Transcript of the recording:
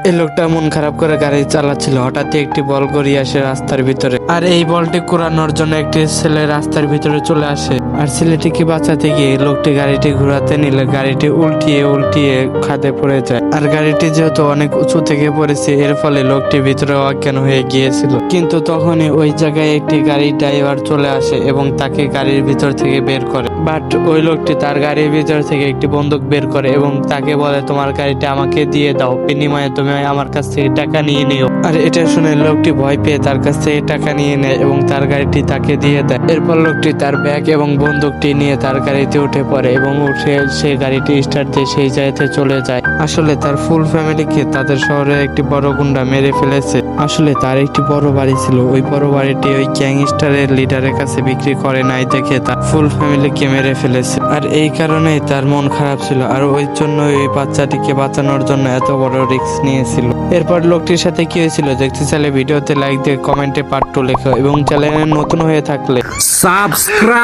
এই লোকটা মন খারাপ করে গাড়ি চালাচ্ছিল, হঠাৎ একটি বল গড়িয়ে আসে রাস্তার ভিতরে। আর এই বলটি কুড়ানোর জন্য একটি ছেলে রাস্তার ভিতরে চলে আসে। আর ছেলেটিকে বাঁচাতে গিয়ে লোকটি গাড়িটি ঘোরাতে নিলে গাড়িটি উল্টিয়ে উল্টিয়ে খাদে পড়ে যায়। আর গাড়িটি যেহেতু অনেক উঁচু থেকে পড়েছে, এর ফলে লোকটি ভিতরে অজ্ঞান হয়ে গিয়েছিল। কিন্তু তখনই ওই জায়গায় একটি গাড়ির ড্রাইভার চলে আসে এবং তাকে গাড়ির ভিতর থেকে বের করে। বাট ওই লোকটি তার গাড়ির ভিতর থেকে একটি বন্দুক বের করে এবং তাকে বলে, তোমার গাড়িটা আমাকে দিয়ে দাও, বিনিময়ে তুমি আমার কাছ থেকে টাকা নিয়ে নিও। আর এটা শুনে লোকটি ভয় পেয়ে তার কাছ থেকে টাকা নিয়ে নেয় এবং তার গাড়িটি তাকে দিয়ে দেয়। এরপর লোকটি তার ব্যাগ এবং বন্দুকটি নিয়ে তার গাড়িতে উঠে পড়ে এবং উঠে সে গাড়িটি স্টার্ট দিয়ে সেই জায়গাতে চলে যায়। আসলে তার ফুল ফ্যামিলিকে তাদের শহরে একটি বড় গুন্ডা মেরে ফেলেছে। আসলে তার একটি বড় বাড়ি ছিল, ওই বড় বাড়িটি ওই গ্যাংস্টারের লিডারের কাছে বিক্রি করে নাই দেখে তার ফুল ফ্যামিলিকে মেরে ফেলেছে। আর এই কারণেই তার মন খারাপ ছিল, আর ওই জন্য ওই বাচ্চাটিকে বাঁচানোর জন্য এত বড় রিস্ক নিয়েছিল। এরপর লোকটির সাথে কি হয়েছিল দেখতে চাইলে ভিডিওতে লাইক দিয়ে কমেন্টে পার্ট 2 লেখো এবং চ্যানেলে নতুন হয়ে থাকলে সাবস্ক্রাইব।